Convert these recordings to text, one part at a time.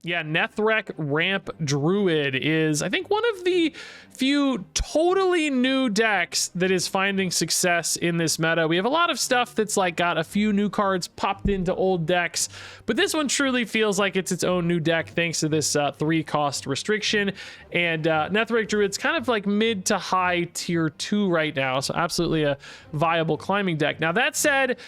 Yeah, Neth'rek Ramp Druid is, I think, one of the few totally new decks that is finding success in this meta. We have a lot of stuff that's like got a few new cards popped into old decks, but this one truly feels like it's its own new deck thanks to this 3-cost restriction. And Neth'rek Druid's kind of like mid to high tier 2 right now, so absolutely a viable climbing deck. Now that said,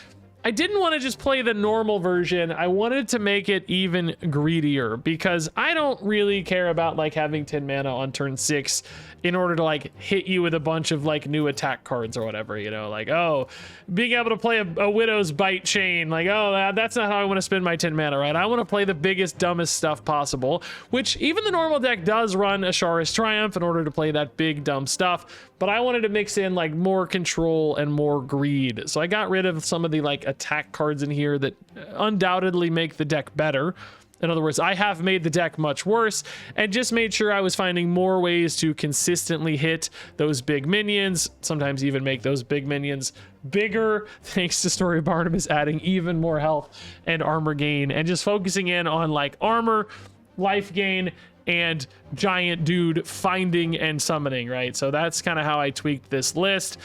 I didn't want to just play the normal version. I wanted to make it even greedier because I don't really care about like having 10 mana on turn 6 in order to like hit you with a bunch of like new attack cards or whatever, you know, like, oh, being able to play a Widow's Bite chain, like, oh, that's not how I want to spend my 10 mana, right? I want to play the biggest, dumbest stuff possible, which even the normal deck does run Ashara's Triumph in order to play that big, dumb stuff, but I wanted to mix in like more control and more greed. So I got rid of some of the like attack cards in here that undoubtedly make the deck better. In other words, I have made the deck much worse and just made sure I was finding more ways to consistently hit those big minions, sometimes even make those big minions bigger, thanks to Story of Barnabas adding even more health and armor gain, and just focusing in on like armor, life gain, and giant dude finding and summoning, right? So that's kind of how I tweaked this list.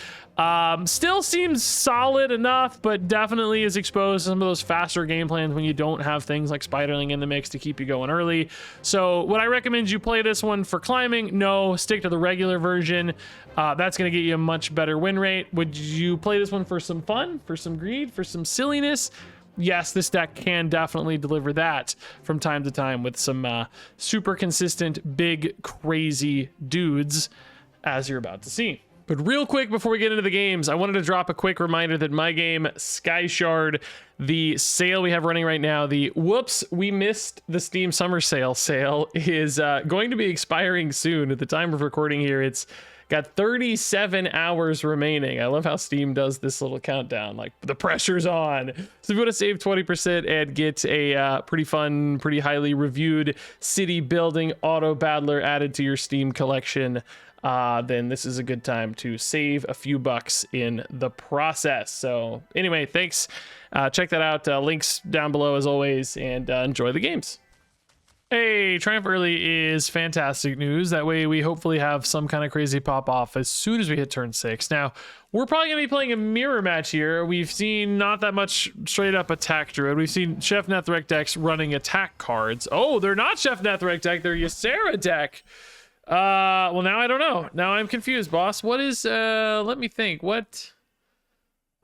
Still seems solid enough, but definitely is exposed to some of those faster game plans when you don't have things like Spiderling in the mix to keep you going early. So would I recommend you play this one for climbing? No, stick to the regular version. That's going to get you a much better win rate. Would you play this one for some fun, for some greed, for some silliness? Yes, this deck can definitely deliver that from time to time with some super consistent, big, crazy dudes, as you're about to see. But real quick before we get into the games, I wanted to drop a quick reminder that my game, Sky Shard, the sale we have running right now, the whoops, we missed the Steam Summer Sale is going to be expiring soon. At the time of recording here, it's got 37 hours remaining. I love how Steam does this little countdown, like the pressure's on. So if you want to save 20% and get a pretty fun, pretty highly reviewed city building auto battler added to your Steam collection, then this is a good time to save a few bucks in the process. So anyway, thanks. Check that out. Links down below as always, and enjoy the games. Hey, Triumph early is fantastic news. That way we hopefully have some kind of crazy pop off as soon as we hit turn 6. Now, we're probably going to be playing a mirror match here. We've seen not that much straight up attack Druid. We've seen Chef Neth'rek decks running attack cards. Oh, they're not Chef Neth'rek deck. They're Ysera deck. Well, now I don't know. Now I'm confused, boss. What is, let me think. What?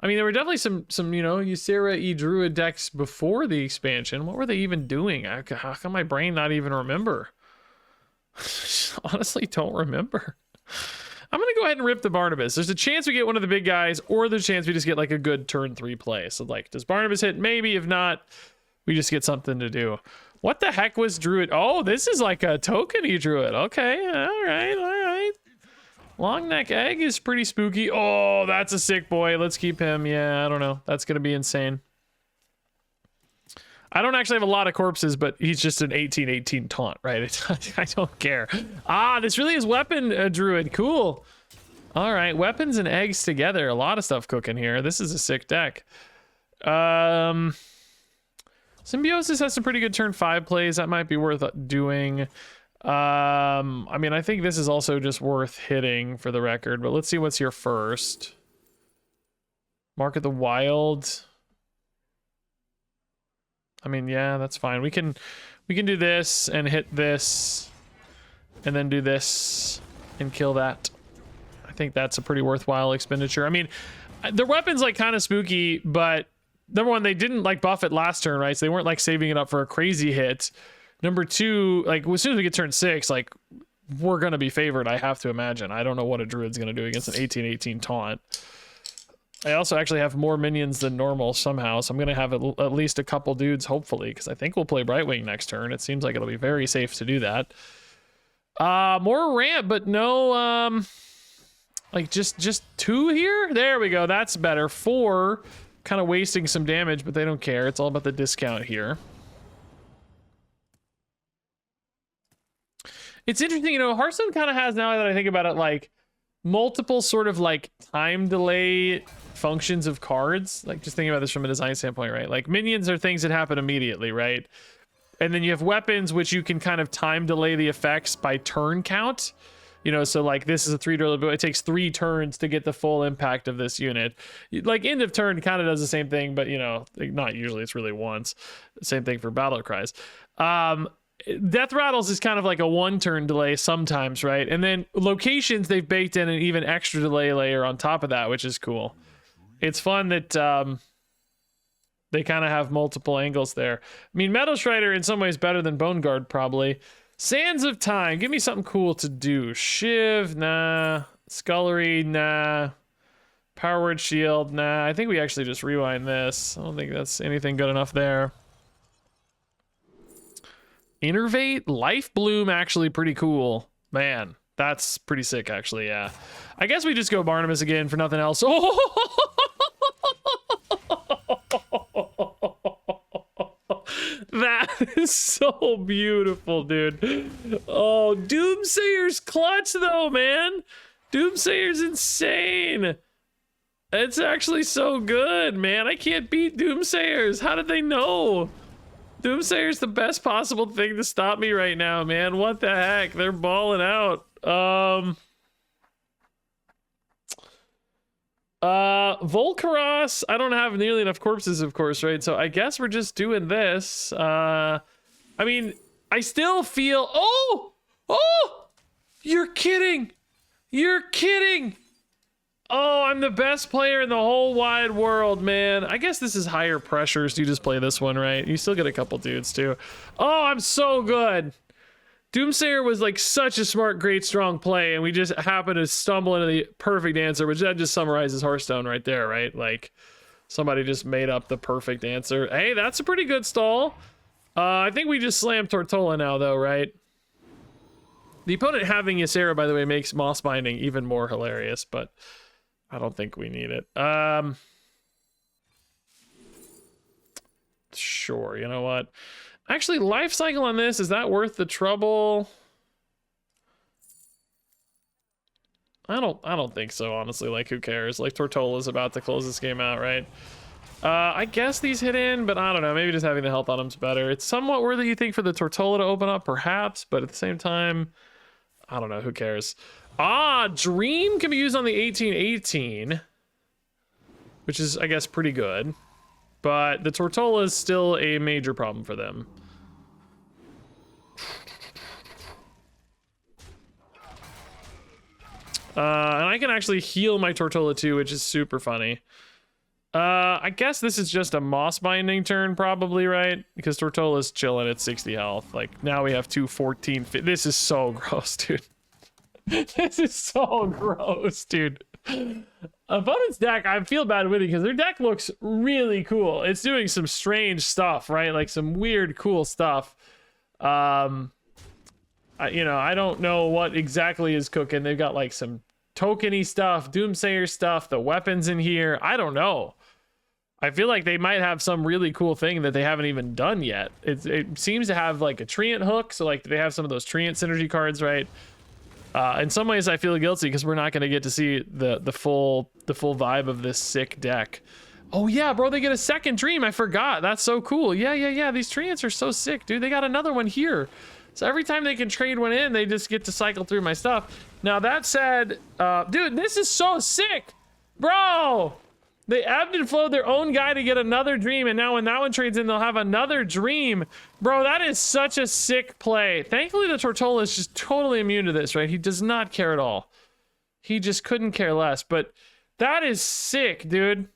I mean, there were definitely some, you know, Ysera Druid decks before the expansion. What were they even doing? How come my brain not even remember? Honestly, don't remember. I'm going to go ahead and rip the Barnabas. There's a chance we get one of the big guys, or there's a chance we just get like a good turn 3 play. So like, does Barnabas hit? Maybe. If not, we just get something to do. What the heck was Druid? Oh, this is like a tokeny Druid. Okay, all right. Long neck egg is pretty spooky. Oh, that's a sick boy. Let's keep him. Yeah, I don't know. That's going to be insane. I don't actually have a lot of corpses, but he's just an 18/18 taunt, right? I don't care. Ah, this really is weapon Druid. Cool. All right, weapons and eggs together. A lot of stuff cooking here. This is a sick deck. Symbiosis has some pretty good turn 5 plays. That might be worth doing. I mean, I think this is also just worth hitting for the record, but let's see what's here first. Mark of the Wild. I mean, yeah, that's fine. We can do this and hit this and then do this and kill that. I think that's a pretty worthwhile expenditure. I mean, the weapon's like kind of spooky, but number one, they didn't like buff it last turn, right? So they weren't like saving it up for a crazy hit. Number two, like as soon as we get turn 6, like we're gonna be favored, I have to imagine. I don't know what a Druid's gonna do against an 18/18 taunt. I also actually have more minions than normal somehow, so I'm gonna have at least a couple dudes, hopefully, because I think we'll play Brightwing next turn. It seems like it'll be very safe to do that. More ramp, but no, like just 2 here. There we go. That's better. 4. Kind of wasting some damage, but they don't care. It's all about the discount here. It's interesting, you know, Hearthstone kind of has, now that I think about it, like multiple sort of like time delay functions of cards. Like just thinking about this from a design standpoint, right? Like minions are things that happen immediately, right? And then you have weapons, which you can kind of time delay the effects by turn count. You know, so like this is a 3 turn, but it takes 3 turns to get the full impact of this unit. Like end of turn kind of does the same thing, but you know, not usually, it's really once. Same thing for battle cries. Death rattles is kind of like a 1 turn delay sometimes, right? And then locations, they've baked in an even extra delay layer on top of that, which is cool. It's fun that they kind of have multiple angles there. I mean, Metal Strider in some ways better than Bone Guard probably. Sands of Time, give me something cool to do. Shiv, nah. Scullery, nah. Power Word Shield, nah. I think we actually just rewind this. I don't think that's anything good enough there. Innervate, Life Bloom, actually pretty cool. Man, that's pretty sick, actually, yeah. I guess we just go Barnabas again for nothing else. Oh! That is so beautiful, dude. Oh, Doomsayer's clutch, though, man. Doomsayer's insane. It's actually so good, man. I can't beat Doomsayers. How did they know? Doomsayer's the best possible thing to stop me right now, man. What the heck? They're balling out. Volcaros, I don't have nearly enough corpses, of course, right? So I guess we're just doing this. I mean, I still feel... Oh! You're kidding! You're kidding! Oh, I'm the best player in the whole wide world, man. I guess this is higher pressure, so you just play this one, right? You still get a couple dudes, too. Oh, I'm so good! Doomsayer was like such a smart, great, strong play, and we just happened to stumble into the perfect answer, which that just summarizes Hearthstone right there, right? Like, somebody just made up the perfect answer. Hey, that's a pretty good stall. I think we just slammed Tortola now, though, right? The opponent having Ysera, by the way, makes Moss Binding even more hilarious, but I don't think we need it. Sure, you know what? Actually, life cycle on this, is that worth the trouble? I don't think so, honestly. Like, who cares? Like, Tortola's about to close this game out, right? I guess these hit in, but I don't know. Maybe just having the health on them's better. It's somewhat worthy, you think, for the Tortola to open up, perhaps, but at the same time, I don't know. Who cares? Dream can be used on the 1818, which is, I guess, pretty good. But the Tortola is still a major problem for them. And I can actually heal my Tortola too, which is super funny. I guess this is just a Moss Binding turn probably, right? Because Tortola's chilling at 60 health. Like, now we have 214. This is so gross, dude. This is so gross, dude. Opponent's deck, I feel bad with it because their deck looks really cool. It's doing some strange stuff, right? Like some weird, cool stuff. You know, I don't know what exactly is cooking. They've got like some tokeny stuff, Doomsayer stuff, the weapons in here. I don't know. I feel like they might have some really cool thing that they haven't even done yet. It seems to have like a Treant hook. So like they have some of those Treant synergy cards, right? In some ways, I feel guilty because we're not going to get to see the full vibe of this sick deck. Oh yeah, bro, they get a second dream. I forgot. That's so cool. Yeah. These Treants are so sick, dude. They got another one here. So every time they can trade one in, they just get to cycle through my stuff. Now that said, dude, this is so sick, bro. They ebbed and flowed their own guy to get another dream, and now when that one trades in, they'll have another dream. Bro, that is such a sick play. Thankfully, the Tortola is just totally immune to this, right? He does not care at all. He just couldn't care less, but that is sick, dude.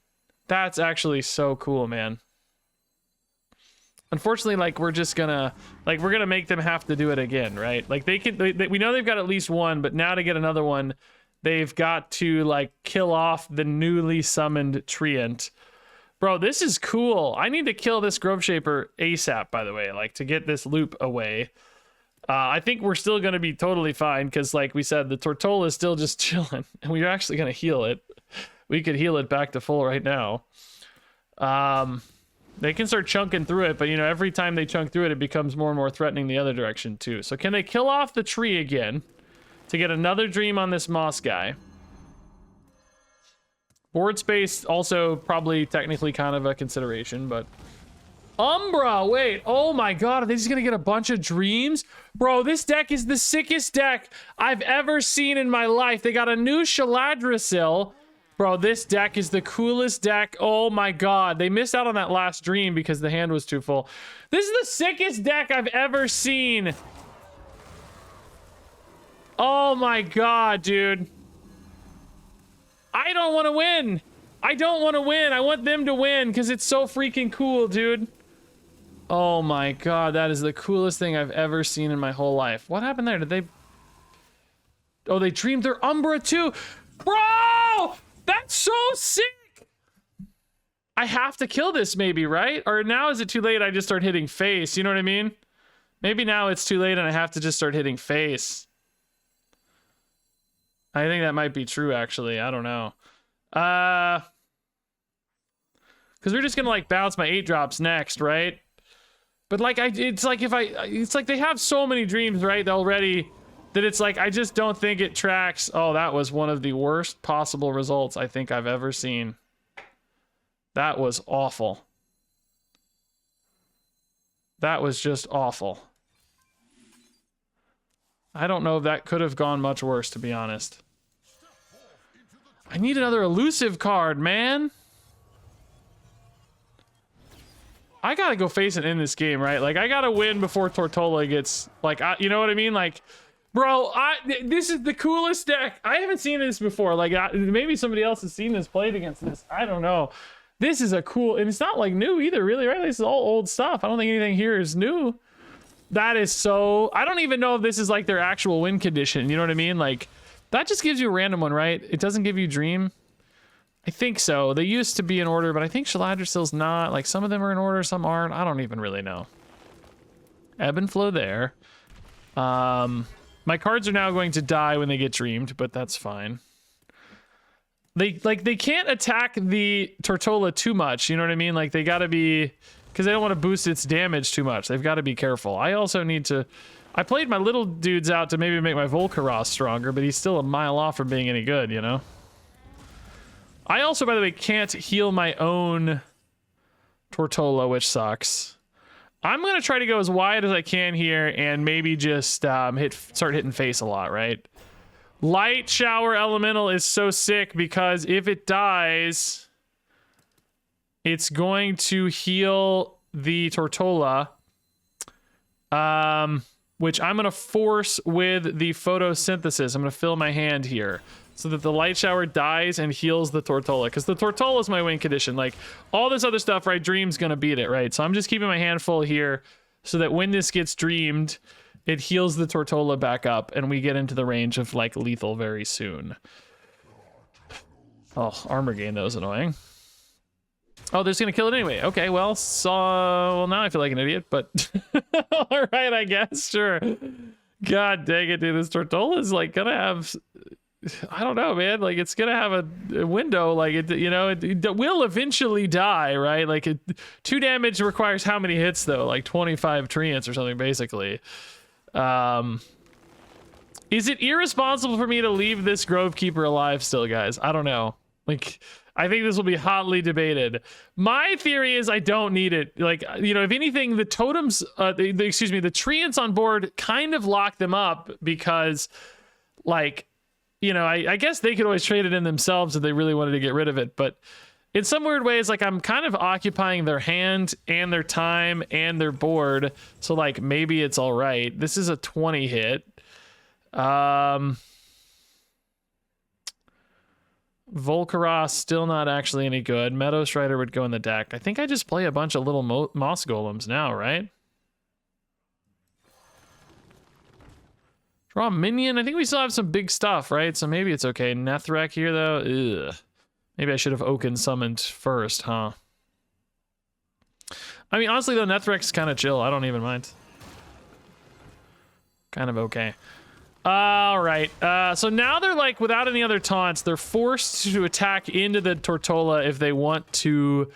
That's actually so cool, man. Unfortunately, like, we're just gonna, like, we're gonna make them have to do it again, right? Like, we know they've got at least one, but now to get another one, they've got to, like, kill off the newly summoned Treant. Bro, this is cool. I need to kill this Grove Shaper ASAP, by the way, like, to get this loop away. I think we're still going to be totally fine, because, like we said, the Tortola is still just chilling, and we're actually going to heal it. We could heal it back to full right now. They can start chunking through it, but, you know, every time they chunk through it, it becomes more and more threatening the other direction, too. So can they kill off the tree again to get another dream on this Moss guy? Board space also probably technically kind of a consideration, but Umbra, wait, oh my god, are they just gonna get a bunch of dreams? Bro, this deck is the sickest deck I've ever seen in my life. They got a new Shaladrasil. Bro, this deck is the coolest deck. Oh my god, they missed out on that last dream because the hand was too full. This is the sickest deck I've ever seen. Oh my god, dude. I don't want to win. I don't want to win. I want them to win because it's so freaking cool, dude. Oh my god, that is the coolest thing I've ever seen in my whole life. What happened there? Did they... Oh, they dreamed their Umbra too. Bro! That's so sick! I have to kill this maybe, right? Or now is it too late I just start hitting face? You know what I mean? Maybe now it's too late and I have to just start hitting face. I think that might be true, actually. I don't know. Because we're just gonna, like, bounce my 8-drops next, right? But, like, it's like they have so many dreams, right, already, that it's like, I just don't think it tracks. Oh, that was one of the worst possible results I think I've ever seen. That was awful. That was just awful. I don't know if that could have gone much worse, to be honest. I need another elusive card, man. I gotta go face it in this game, right? Like, I gotta win before Tortola gets, like, you know what I mean? Like, bro, this is the coolest deck. I haven't seen this before. Like, maybe somebody else has seen this, played against this. I don't know. This is a cool, and it's not, like, new either, really, right? This is all old stuff. I don't think anything here is new. That is so... I don't even know if this is, like, their actual win condition. You know what I mean? Like, that just gives you a random one, right? It doesn't give you Dream. I think so. They used to be in order, but I think Shaladrasil's not. Like, some of them are in order, some aren't. I don't even really know. Ebb and Flow there. My cards are now going to die when they get dreamed, but that's fine. They can't attack the Tortola too much, you know what I mean? Like, they gotta be... Because they don't want to boost its damage too much. They've got to be careful. I also need to... I played my little dudes out to maybe make my Volcaros stronger, but he's still a mile off from being any good, you know? I also, by the way, can't heal my own Tortola, which sucks. I'm going to try to go as wide as I can here and maybe just start hitting face a lot, right? Light Shower Elemental is so sick because if it dies, it's going to heal the Tortola, which I'm going to force with the photosynthesis. I'm going to fill my hand here so that the Light Shower dies and heals the Tortola, because the Tortola is my win condition. Like, all this other stuff, right, Dream's going to beat it, right? So I'm just keeping my hand full here so that when this gets dreamed, it heals the Tortola back up and we get into the range of, like, lethal very soon. Oh, armor gain, that was annoying. Oh, they're just gonna kill it anyway. Okay, well, well, now I feel like an idiot, but all right, I guess, sure. God dang it, dude, this Tortola is, like, gonna have... I don't know, man. Like, it's gonna have a window. Like, it, you know, it will eventually die, right? Like, 2 damage requires how many hits though? Like 25 treants or something, basically. Is it irresponsible for me to leave this Grovekeeper alive still, guys? I don't know. Like, I think this will be hotly debated. My theory is I don't need it. Like, you know, if anything, the totems, excuse me, the treants on board kind of lock them up because, like, you know, I guess they could always trade it in themselves if they really wanted to get rid of it. But in some weird ways, like, I'm kind of occupying their hand and their time and their board. So, like, maybe it's all right. This is a 20 hit. Volcaros still not actually any good. Meadow Strider would go in the deck. I think I just play a bunch of little moss golems now, right? Draw a minion. I think we still have some big stuff, right? So maybe it's okay. Neth'rek here, though. Ugh. Maybe I should have Oaken summoned first, huh? I mean, honestly, though, Neth'rek's kind of chill. I don't even mind. Kind of okay. All right. So now they're, like, without any other taunts, they're forced to attack into the Tortola if they want to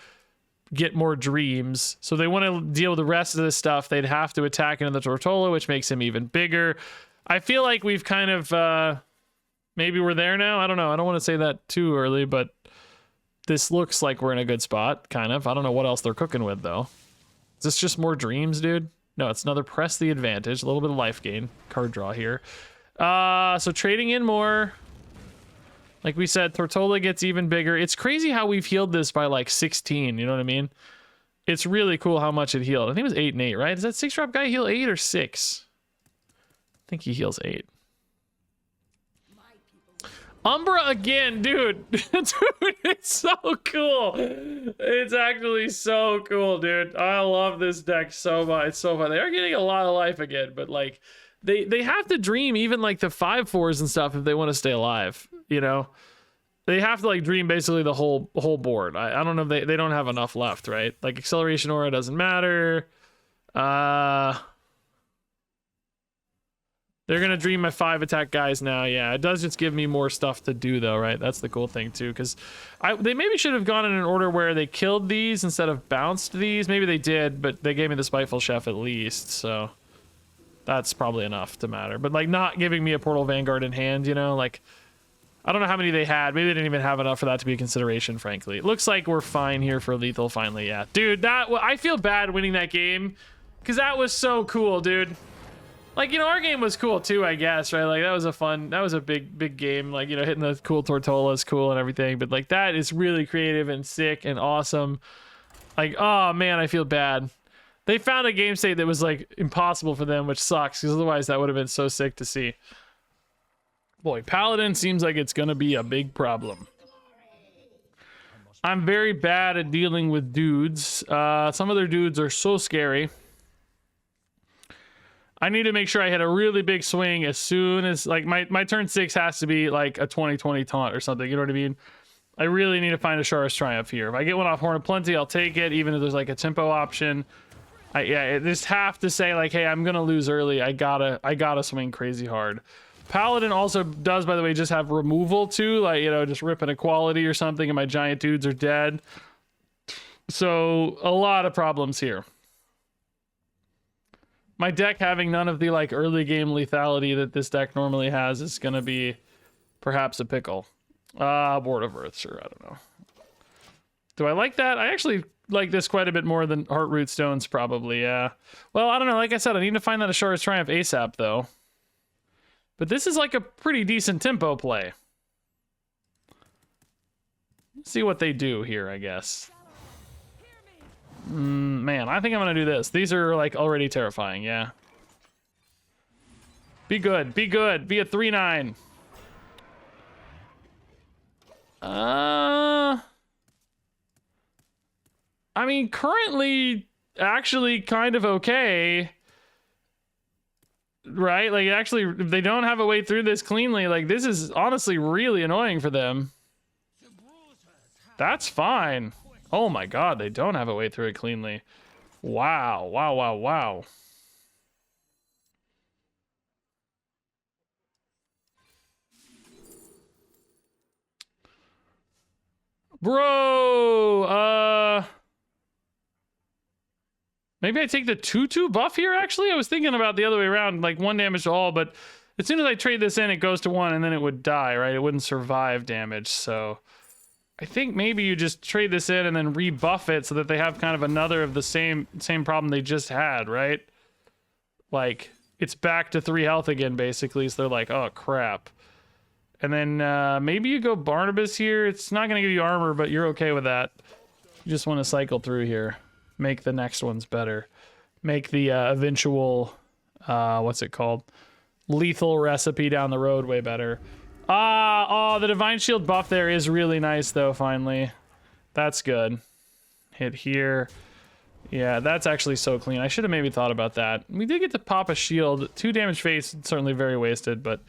get more dreams. So they want to deal with the rest of this stuff. They'd have to attack into the Tortola, which makes him even bigger. I feel like we've kind of, maybe we're there now. I don't know. I don't want to say that too early, but this looks like we're in a good spot, kind of. I don't know what else they're cooking with, though. Is this just more dreams, dude? No, it's another press the advantage. A little bit of life gain. Card draw here. So trading in more. Like we said, Tortola gets even bigger. It's crazy how we've healed this by like 16, you know what I mean? It's really cool how much it healed. I think it was 8 and 8, right? Does that 6-drop guy heal 8 or 6? I think he heals 8. Umbra again, dude. Dude, it's so cool. It's actually so cool, dude. I love this deck so much. It's so fun. They are getting a lot of life again, but like they have to dream even like the 5/4s and stuff if they want to stay alive, you know? They have to like dream basically the whole board. I don't know if they don't have enough left, right? Like acceleration aura doesn't matter. They're gonna dream my 5 attack guys now. Yeah, it does just give me more stuff to do though, right? That's the cool thing too, because they maybe should have gone in an order where they killed these instead of bounced these. Maybe they did, but they gave me the Spiteful Chef at least, so that's probably enough to matter. But like not giving me a Portal Vanguard in hand, you know, like I don't know how many they had. Maybe they didn't even have enough for that to be a consideration, frankly. It looks like we're fine here for lethal finally. Yeah, dude, I feel bad winning that game because that was so cool, dude. Like, you know, our game was cool too, I guess, right? Like that was a big game. Like, you know, hitting the cool Tortola is cool and everything, but like that is really creative and sick and awesome. Like, oh man, I feel bad. They found a game state that was like impossible for them, which sucks because otherwise that would have been so sick to see. Boy, Paladin seems like it's gonna be a big problem. I'm very bad at dealing with dudes. Some of their dudes are so scary. I need to make sure I hit a really big swing as soon as, like, my turn 6 has to be like a 20/20 taunt or something, you know what I mean? I really need to find a Shara's Triumph here. If I get one off Horn of Plenty, I'll take it, even if there's like a tempo option. I just have to say, like, hey, I'm gonna lose early. I gotta swing crazy hard. Paladin also does, by the way, just have removal too, like, you know, just rip an equality or something, and my giant dudes are dead. So a lot of problems here. My deck having none of the like early game lethality that this deck normally has is gonna be perhaps a pickle. Board of Earth, sure, I don't know. Do I like that? I actually like this quite a bit more than Heartroot Stones, probably, yeah. Well, I don't know, like I said, I need to find that Ashura's Triumph ASAP, though. But this is like a pretty decent tempo play. Let's see what they do here, I guess. Man, I think I'm gonna do this. These are like already terrifying, yeah. Be good, be good, be a 3/9. I mean, currently, actually kind of okay. Right? Like, actually, if they don't have a way through this cleanly, like, this is honestly really annoying for them. That's fine. Oh my god, they don't have a way through it cleanly. Wow, wow, wow, wow. Bro, maybe I take the 2/2 buff here, actually? I was thinking about the other way around, like 1 damage to all, but as soon as I trade this in, it goes to 1, and then it would die, right? It wouldn't survive damage, so I think maybe you just trade this in and then rebuff it so that they have kind of another of the same problem they just had, right? Like, it's back to 3 health again, basically, so they're like, oh, crap. And then maybe you go Barnabas here. It's not going to give you armor, but you're okay with that. You just want to cycle through here. Make the next ones better. Make the eventual, what's it called? Lethal recipe down the road way better. Oh, the Divine Shield buff there is really nice, though, finally. That's good. Hit here. Yeah, that's actually so clean. I should have maybe thought about that. We did get to pop a shield. 2 damage face, certainly very wasted, but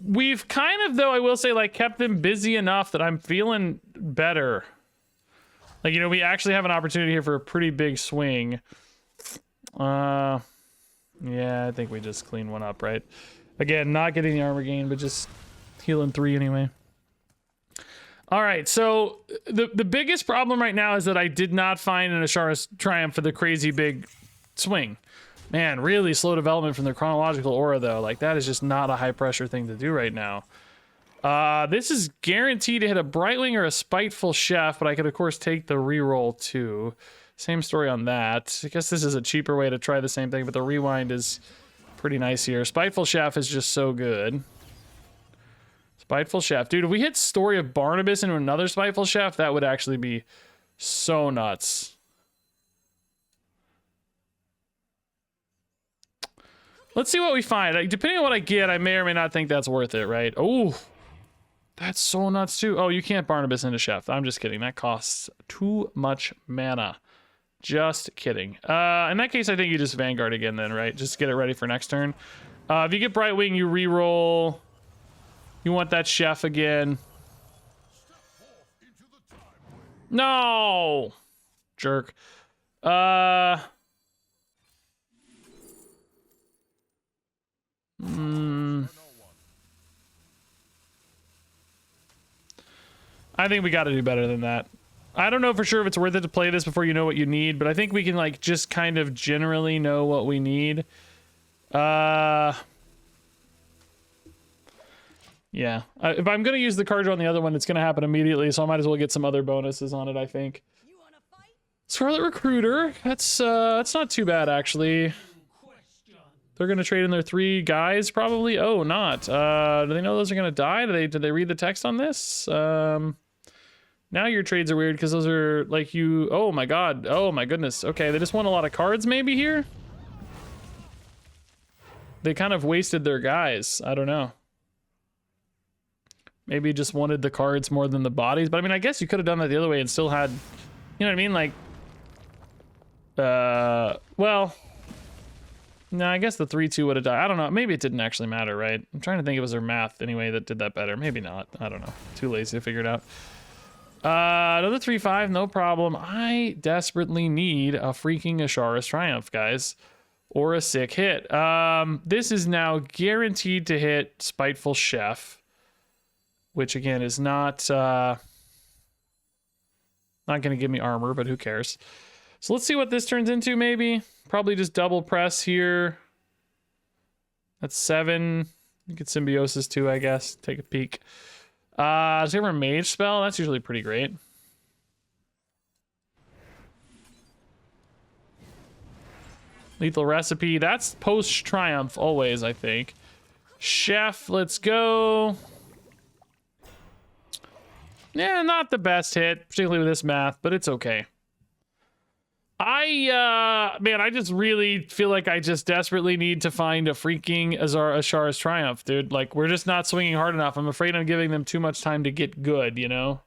we've kind of, though, I will say, like, kept them busy enough that I'm feeling better. Like, you know, we actually have an opportunity here for a pretty big swing. Yeah, I think we just clean one up, right? Again, not getting the armor gain, but just healing 3 anyway. All right, so the biggest problem right now is that I did not find an Ashura's Triumph for the crazy big swing. Man, really slow development from the chronological aura, though. Like, that is just not a high-pressure thing to do right now. This is guaranteed to hit a Brightwing or a Spiteful Chef, but I could, of course, take the reroll, too. Same story on that. I guess this is a cheaper way to try the same thing, but the rewind is pretty nice here. Spiteful Chef is just so good. Spiteful Chef. Dude, if we hit Story of Barnabas into another Spiteful Chef, that would actually be so nuts. Let's see what we find. Like, depending on what I get, I may or may not think that's worth it, right? Oh, that's so nuts too. Oh, you can't Barnabas into Chef. I'm just kidding. That costs too much mana. Just kidding. In that case, I think you just Vanguard again then, right? Just get it ready for next turn. If you get Brightwing, you reroll. You want that Chef again. No! Jerk. I think we got to do better than that. I don't know for sure if it's worth it to play this before you know what you need, but I think we can like just kind of generally know what we need. Yeah. If I'm gonna use the card draw on the other one, it's gonna happen immediately, so I might as well get some other bonuses on it, I think. Scarlet Recruiter. That's not too bad actually. They're gonna trade in their 3 guys, probably. Oh, not. Do they know those are gonna die? Did they read the text on this? Now your trades are weird because those are like you. Oh my god. Oh my goodness. Okay, they just want a lot of cards maybe here. They kind of wasted their guys. I don't know. Maybe just wanted the cards more than the bodies. But I mean, I guess you could have done that the other way and still had, you know what I mean? Like, well, no, I guess the 3-2 would have died. I don't know. Maybe it didn't actually matter, right? I'm trying to think it was their math anyway that did that better. Maybe not. I don't know. Too lazy to figure it out. Another 3-5, no problem. I desperately need a freaking Ashara's Triumph, guys. Or a sick hit. This is now guaranteed to hit Spiteful Chef. Which again is not going to give me armor, but who cares? So let's see what this turns into, maybe. Probably just double press here. That's 7. You get Symbiosis too, I guess. Take a peek. Does he have a Mage spell? That's usually pretty great. Lethal Recipe. That's post-Triumph always, I think. Chef, let's go. Yeah, not the best hit, particularly with this math, but it's okay. Man, I just really feel like I just desperately need to find a freaking Ashara's Triumph, dude. Like, we're just not swinging hard enough. I'm afraid I'm giving them too much time to get good, you know?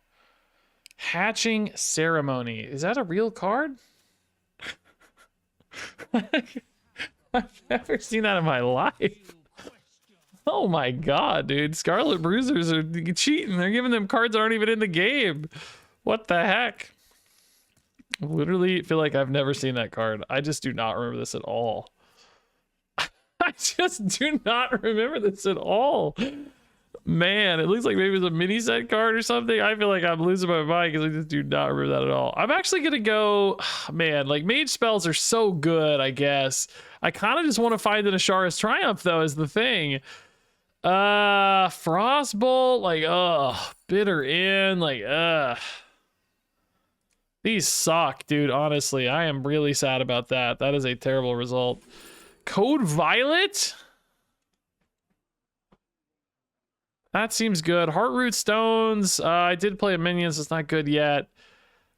Hatching Ceremony. Is that a real card? I've never seen that in my life. Oh my god, dude. Scarlet Bruisers are cheating. They're giving them cards that aren't even in the game. What the heck? I literally feel like I've never seen that card. I just do not remember this at all. I just do not remember this at all. Man, it looks like maybe it's a mini set card or something. I feel like I'm losing my mind because I just do not remember that at all. I'm actually going to go... Man, like, mage spells are so good, I guess. I kind of just want to find an Ashara's Triumph, though, is the thing. Frostbolt, like, Bitter End, like, These suck, dude, honestly. I am really sad about that. That is a terrible result. Code Violet? That seems good. Heartroot Stones. I did play a minion, so it's not good yet.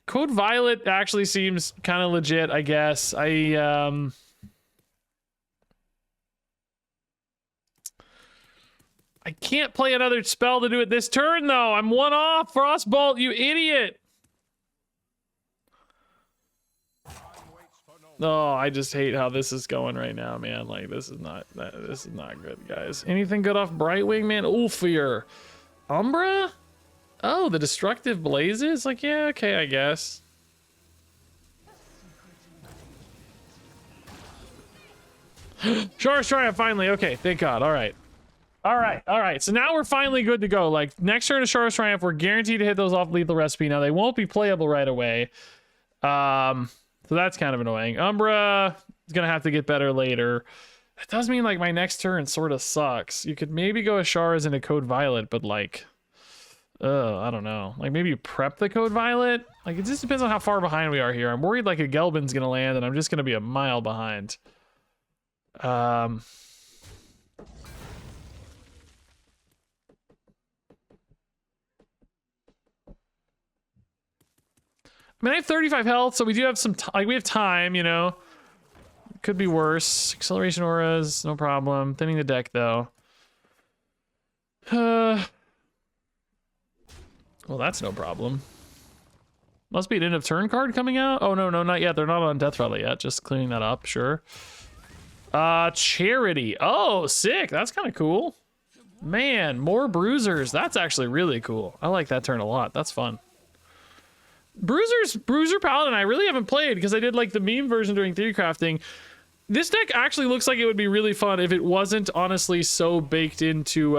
Code Violet actually seems kind of legit, I guess. I can't play another spell to do it this turn, though. I'm 1 off. Frostbolt, you idiot. Oh, I just hate how this is going right now, man. Like, this is not good, guys. Anything good off Brightwing, man? Ulfir. Umbra? Oh, the Destructive Blazes? Like, yeah, okay, I guess. Ashara's Triumph, finally. Okay, thank God. All right. All right. So now we're finally good to go. Like, next turn Ashara's Triumph, we're guaranteed to hit those off Lethal Recipe. Now, they won't be playable right away. So that's kind of annoying. Umbra is going to have to get better later. That does mean, like, my next turn sort of sucks. You could maybe go Ashara's into Code Violet, but, like... I don't know. Like maybe you prep the Code Violet. Like it just depends on how far behind we are here. I'm worried like a Gelbin's gonna land and I'm just gonna be a mile behind. I mean, I have 35 health, so we do have some like we have time, you know. Could be worse. Acceleration auras, no problem. Thinning the deck though. Well, that's no problem. Must be an end of turn card coming out. Oh no, not yet. They're not on Death Rattle yet. Just clearing that up, sure. Charity. Oh, sick. That's kind of cool. Man, more bruisers. That's actually really cool. I like that turn a lot. That's fun. Bruiser Paladin, I really haven't played because I did like the meme version during theory crafting. This deck actually looks like it would be really fun if it wasn't honestly so baked into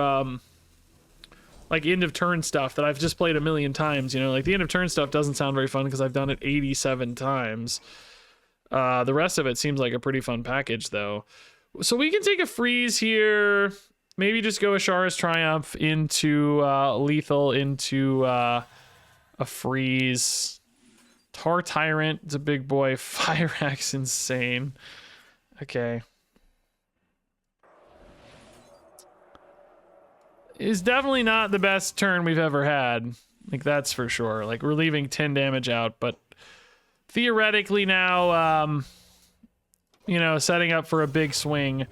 like end of turn stuff that I've just played a million times, you know. Like the end of turn stuff doesn't sound very fun because I've done it 87 times. The rest of it seems like a pretty fun package though. So we can take a freeze here, maybe just go Ashara's Triumph into lethal into a freeze. Tar Tyrant, it's a big boy. Fire Axe, insane. Okay. Is definitely not the best turn we've ever had. Like, that's for sure. Like, we're leaving 10 damage out, but theoretically now, you know, setting up for a big swing.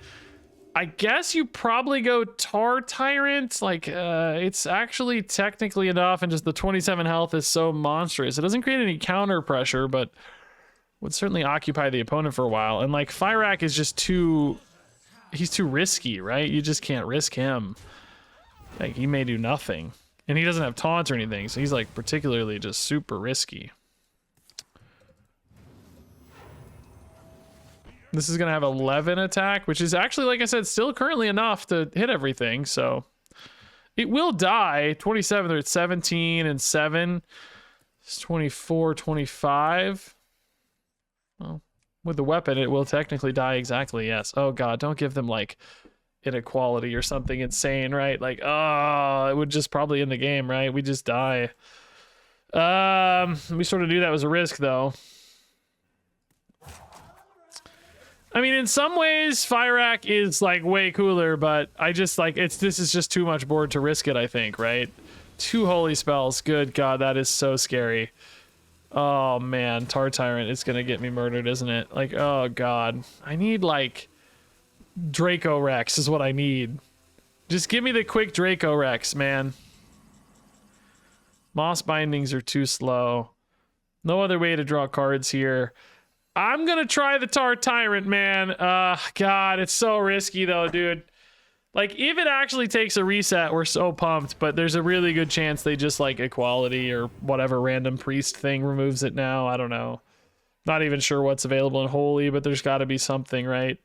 I guess you probably go Tar Tyrant. Like, it's actually technically enough, and just the 27 health is so monstrous. It doesn't create any counter pressure, but would certainly occupy the opponent for a while. And, like, Firaak is just too... He's too risky, right? You just can't risk him. Like, he may do nothing. And he doesn't have taunts or anything, so he's, like, particularly just super risky. This is going to have 11 attack, which is actually, like I said, still currently enough to hit everything, so... It will die. 27, they're at 17 and 7. It's 24, 25. Well, with the weapon, it will technically die exactly, yes. Oh, God, don't give them, like, inequality or something insane, right? Like, oh, it would just probably end the game, right? We just die. We sort of knew that was a risk, though. I mean, in some ways, Firaak is, like, way cooler, but I just, like, this is just too much board to risk it, I think, right? 2 holy spells. Good God, that is so scary. Oh, man. Tar Tyrant is gonna get me murdered, isn't it? Like, oh, God. I need, like, Draco Rex is what I need. Just give me the quick Draco Rex, man. Moss Bindings are too slow. No other way to draw cards here. I'm gonna try the Tar Tyrant, man. God, it's so risky though, dude. Like, if it actually takes a reset, we're so pumped, but there's a really good chance they just, like, equality or whatever random priest thing removes it now. I don't know. Not even sure what's available in Holy, but there's gotta be something, right?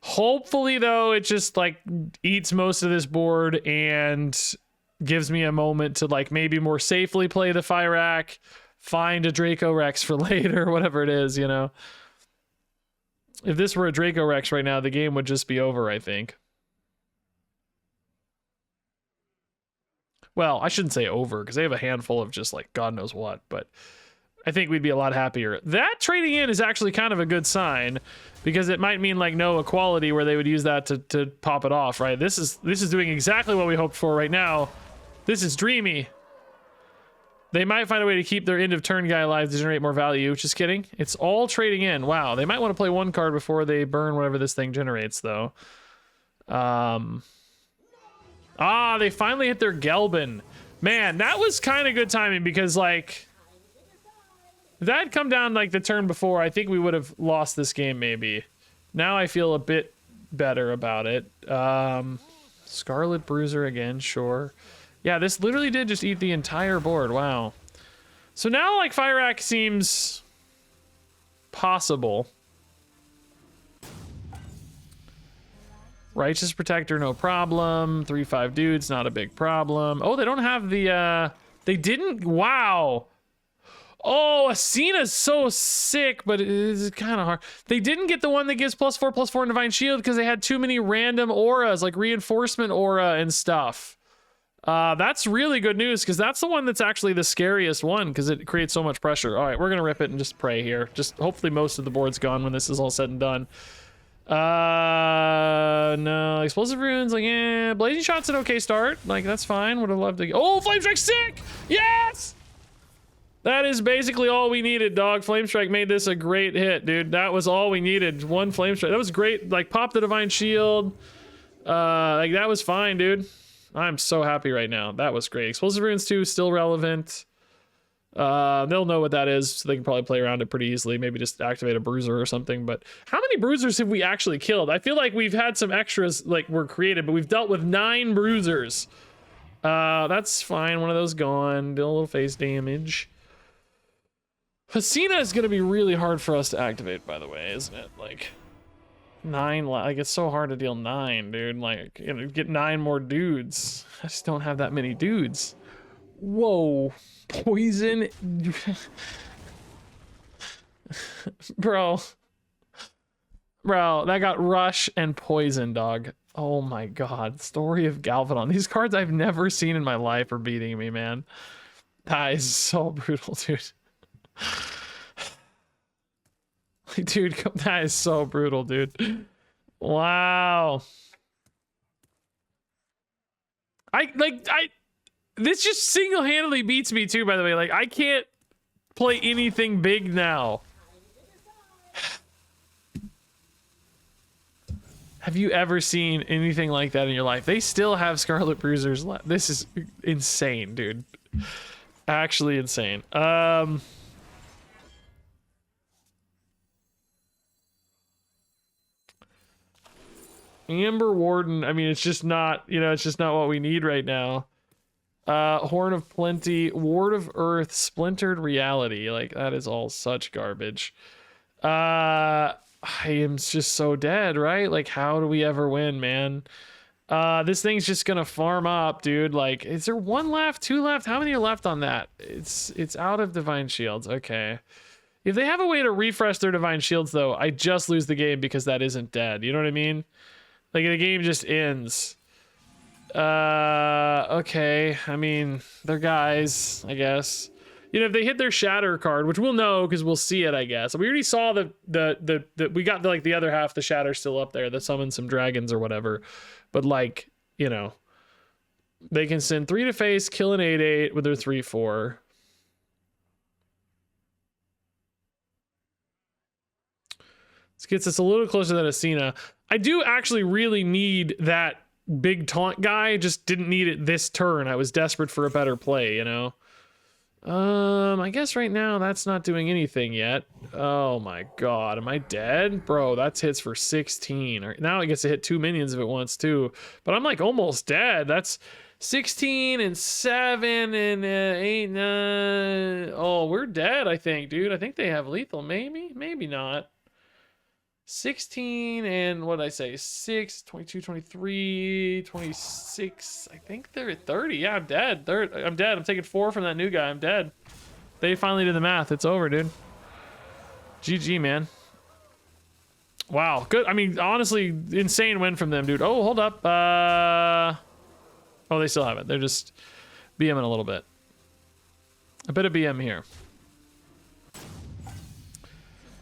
Hopefully, though, it just, like, eats most of this board and gives me a moment to, like, maybe more safely play the Firaak, find a Draco Rex for later, whatever it is, you know. If this were a Draco Rex right now, the game would just be over, I think. Well, I shouldn't say over, because they have a handful of just, like, God knows what, but I think we'd be a lot happier. That trading in is actually kind of a good sign, because it might mean, like, no equality where they would use that to pop it off, right? This is doing exactly what we hoped for right now. This is dreamy. They might find a way to keep their end of turn guy alive to generate more value. Just kidding. It's all trading in. Wow. They might want to play one card before they burn whatever this thing generates, though. They finally hit their Gelbin. Man, that was kind of good timing because, like, if that had come down, like, the turn before, I think we would have lost this game, maybe. Now I feel a bit better about it. Scarlet Bruiser again, sure. Yeah, this literally did just eat the entire board. Wow. So now, like, Firaak seems possible. Righteous Protector, no problem. 3/5 dudes, not a big problem. Oh, they don't have the, they didn't, wow. Oh, Asina's so sick, but it is kind of hard. They didn't get the one that gives +4/+4 in Divine Shield because they had too many random auras, like Reinforcement Aura and stuff. That's really good news, because that's the one that's actually the scariest one, because it creates so much pressure. All right, we're gonna rip it and just pray here. Just hopefully most of the board's gone when this is all said and done. No, explosive runes, like, blazing shot's an okay start. Like, that's fine. Would have loved to. Oh, flame strike, sick! Yes! That is basically all we needed, dog. Flame strike made this a great hit, dude. That was all we needed. One flame strike. That was great. Like, pop the divine shield. Like, that was fine, dude. I'm so happy right now. That was great. Explosive runes too, still relevant. They'll know what that is, so they can probably play around it pretty easily. Maybe just activate a bruiser or something. But how many bruisers have we actually killed? I feel like we've had some extras like were created, but we've dealt with 9 bruisers. That's fine. One of those gone. Deal a little face damage. Hasina is going to be really hard for us to activate, by the way, isn't it? Like 9, like it's so hard to deal 9, dude. Like, you know, get 9 more dudes. I just don't have that many dudes. Whoa. Poison. Bro, that got rush and poison, dog. Oh my god. Story of Galvadon. These cards I've never seen in my life are beating me, man. That is so brutal, dude. Dude, that is so brutal, dude. Wow. This just single-handedly beats me too, by the way. Like, I can't play anything big now. Have you ever seen anything like that in your life? They still have Scarlet Bruisers left. This is insane, dude. Actually insane. Amber Warden, I mean, it's just not, you know, it's just not what we need right now. Horn of Plenty, Ward of Earth, Splintered Reality. Like, that is all such garbage. I am just so dead, right? Like, how do we ever win, man? This thing's just gonna farm up, dude. Like, is there 1 left, 2 left? How many are left on that? It's out of Divine Shields. Okay. If they have a way to refresh their Divine Shields, though, I just lose the game because that isn't dead. You know what I mean? Like, the game just ends. Okay. I mean, they're guys, I guess. You know, if they hit their Shatter card, which we'll know because we'll see it, I guess. We already saw the we got like the other half, the Shatter still up there that summons some dragons or whatever. But like, you know, they can send 3 to face, kill an 8/8 with their 3/4. This gets us a little closer than Asina. I do actually really need that big taunt guy. Just didn't need it this turn. I was desperate for a better play, you know? I guess right now that's not doing anything yet. Oh my god, am I dead? Bro, that's hits for 16. Now it gets to hit 2 minions if it wants to. But I'm like almost dead. That's 16 and 7 and 8, 9. Oh, we're dead, I think, dude. I think they have lethal, maybe? Maybe not. 16 and what did I say? 6, 22, 23, 26. I think they're at 30. Yeah, I'm dead. I'm dead. I'm taking 4 from that new guy. I'm dead. They finally did the math. It's over, dude. GG, man. Wow. Good. I mean, honestly, insane win from them, dude. Oh, hold up. Oh, they still have it. They're just BMing a little bit. A bit of BM here.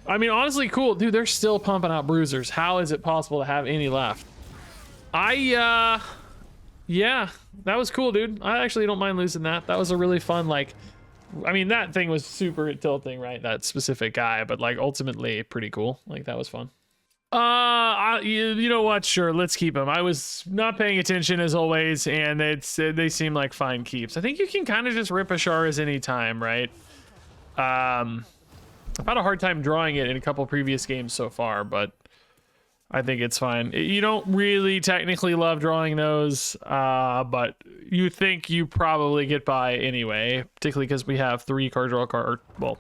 I mean, honestly, cool. Dude, they're still pumping out bruisers. How is it possible to have any left? Yeah, that was cool, dude. I actually don't mind losing that. That was a really fun, like, I mean, that thing was super tilting, right? That specific guy, but like ultimately pretty cool. Like, that was fun. You know what? Sure, let's keep them. I was not paying attention as always, and they seem like fine keeps. I think you can kind of just rip Asharas anytime, right? I've had a hard time drawing it in a couple previous games so far, but I think it's fine. You don't really technically love drawing those, but you think you probably get by anyway, particularly because we have 3 card draw card, well,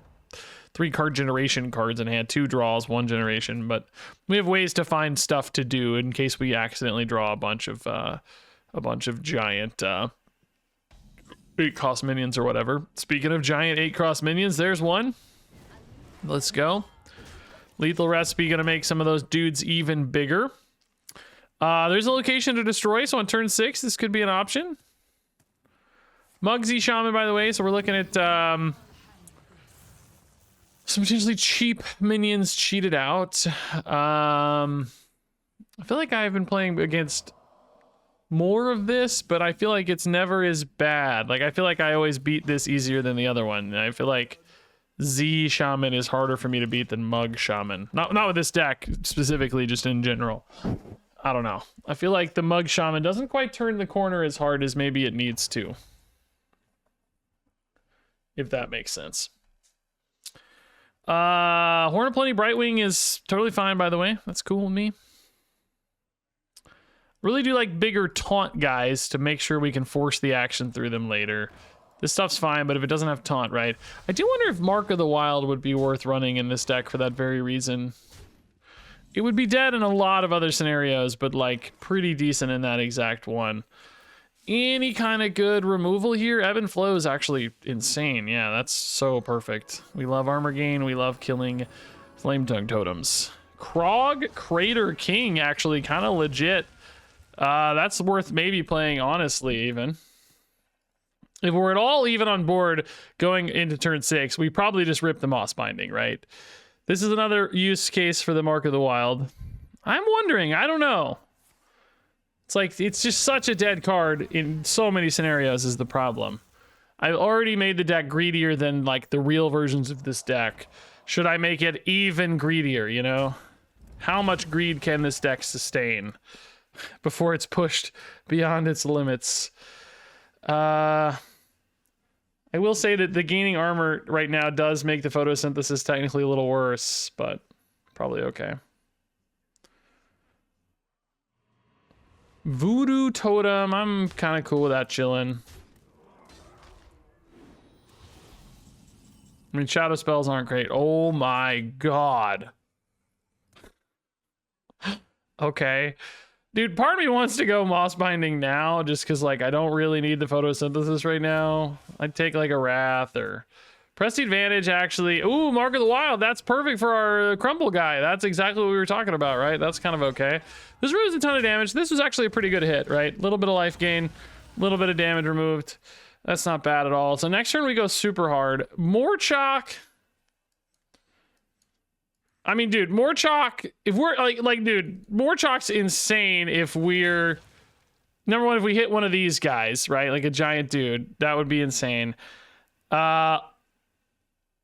3 card generation cards in hand, 2 draws, 1 generation, but we have ways to find stuff to do in case we accidentally draw a bunch of giant 8-cost minions or whatever. Speaking of giant 8-cost minions, there's one. Let's go. Lethal Recipe gonna make some of those dudes even bigger. There's a location to destroy, so on turn 6, this could be an option. Muggsy Shaman, by the way, so we're looking at some potentially cheap minions cheated out. I feel like I've been playing against more of this, but I feel like it's never as bad. Like, I feel like I always beat this easier than the other one. I feel like Z Shaman is harder for me to beat than Mug Shaman. Not with this deck specifically, just in general. I don't know. I feel like the Mug Shaman doesn't quite turn the corner as hard as maybe it needs to. If that makes sense. Horn of Plenty Brightwing is totally fine, by the way. That's cool with me. Really do like bigger taunt guys to make sure we can force the action through them later. This stuff's fine, but if it doesn't have taunt, right? I do wonder if Mark of the Wild would be worth running in this deck for that very reason. It would be dead in a lot of other scenarios, but like pretty decent in that exact one. Any kind of good removal here? Ebb and Flow is actually insane. Yeah, that's so perfect. We love armor gain. We love killing Flame Tongue Totems. Krog Crater King, actually kind of legit. That's worth maybe playing, honestly, even. If we're at all even on board going into turn 6, we probably just rip the Moss Binding, right? This is another use case for the Mark of the Wild. I'm wondering, I don't know. It's like, it's just such a dead card in so many scenarios is the problem. I've already made the deck greedier than like the real versions of this deck. Should I make it even greedier, you know? How much greed can this deck sustain before it's pushed beyond its limits? I will say that the gaining armor right now does make the photosynthesis technically a little worse, but probably okay. Voodoo Totem, I'm kind of cool with that chilling. I mean, shadow spells aren't great. Oh my god. Okay. Dude, part of me wants to go Moss Binding now, just because, like, I don't really need the photosynthesis right now. I'd take, like, a Wrath or... Press the Advantage, actually. Ooh, Mark of the Wild. That's perfect for our Crumble guy. That's exactly what we were talking about, right? That's kind of okay. This removes a ton of damage. This was actually a pretty good hit, right? A little bit of life gain, a little bit of damage removed. That's not bad at all. So next turn we go super hard. More chalk. I mean, dude, more chalk. If we're dude, more chalk's insane if we're number one, if we hit one of these guys, right? Like a giant dude, that would be insane.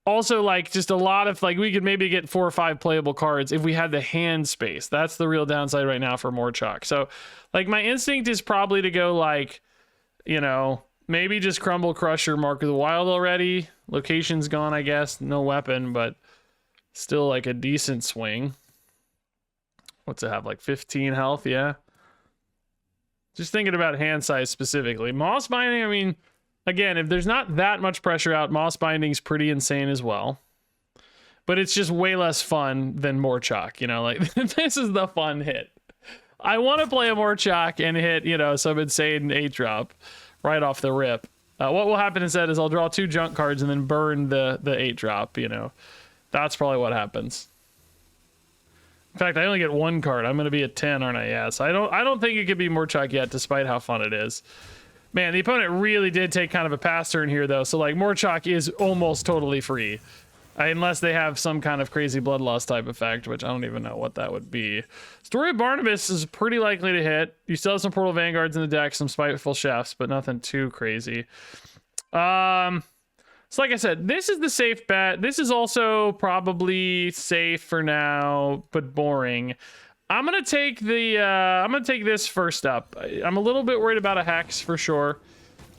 Also, like, just a lot of, like, we could maybe get 4 or 5 playable cards if we had the hand space. That's the real downside right now for more chalk. So, like, my instinct is probably to go, like, you know, maybe just Crumble Crusher Mark of the Wild already. Location's gone, I guess. No weapon, but still, like, a decent swing. What's it have, like, 15 health? Yeah. Just thinking about hand size specifically. Moss Binding, I mean... Again, if there's not that much pressure out, Moss Binding's pretty insane as well. But it's just way less fun than more chalk, you know? Like, this is the fun hit. I want to play a more chalk and hit, you know, some insane 8-drop right off the rip. What will happen instead is I'll draw 2 junk cards and then burn the 8-drop, you know? That's probably what happens. In fact, I only get 1 card. I'm going to be at 10, aren't I? Yeah, so I don't think it could be more chalk yet, despite how fun it is. Man, the opponent really did take kind of a pass turn here, though. So, like, more chalk is almost totally free. Unless they have some kind of crazy bloodlust type effect, which I don't even know what that would be. Story of Barnabas is pretty likely to hit. You still have some Portal Vanguards in the deck, some Spiteful Chefs, but nothing too crazy. So, like I said, this is the safe bet. This is also probably safe for now, but boring. I'm gonna take this first up. I'm a little bit worried about a hex for sure,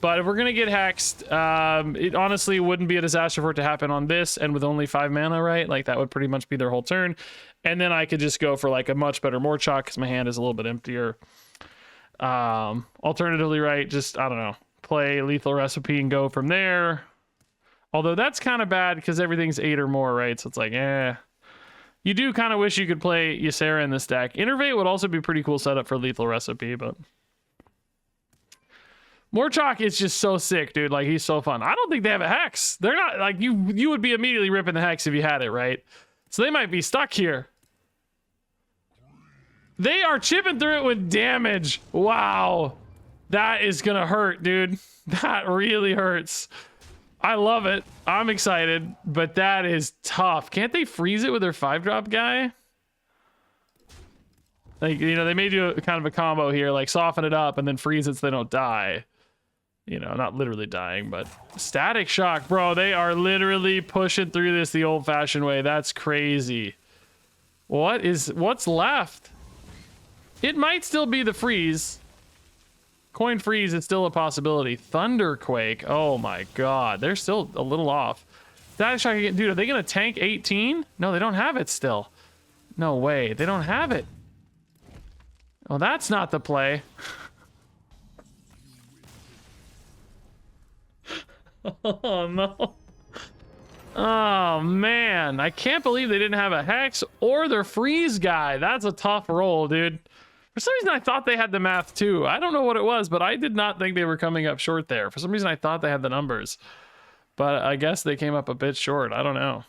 but if we're gonna get hexed, it honestly wouldn't be a disaster for it to happen on this, and with only 5 mana, right? Like, that would pretty much be their whole turn, and then I could just go for like a much better more chalk because my hand is a little bit emptier. Alternatively, right? Just, I don't know, play Lethal Recipe and go from there. Although that's kind of bad because everything's 8 or more, right? So it's like, eh. You do kind of wish you could play Ysera in this deck. Innervate would also be pretty cool setup for Lethal Recipe, but... More chalk is just so sick, dude. Like, he's so fun. I don't think they have a hex. They're not... Like, you would be immediately ripping the hex if you had it, right? So they might be stuck here. They are chipping through it with damage. Wow. That is gonna hurt, dude. That really hurts. I love it. I'm excited, but that is tough. Can't they freeze it with their 5-drop guy? Like, you know, they may do kind of a combo here, like soften it up and then freeze it so they don't die. You know, not literally dying, but static shock, bro. They are literally pushing through this the old-fashioned way. That's crazy. What's left? It might still be the freeze. Coin freeze is still a possibility. Thunderquake. Oh my god. They're still a little off. Static shock again. Dude, are they gonna tank 18? No, they don't have it still. No way. They don't have it. Well, that's not the play. Oh no. Oh man. I can't believe they didn't have a Hex or their freeze guy. That's a tough roll, dude. For some reason, I thought they had the math too. I don't know what it was, but I did not think they were coming up short there. For some reason, I thought they had the numbers. But I guess they came up a bit short. I don't know.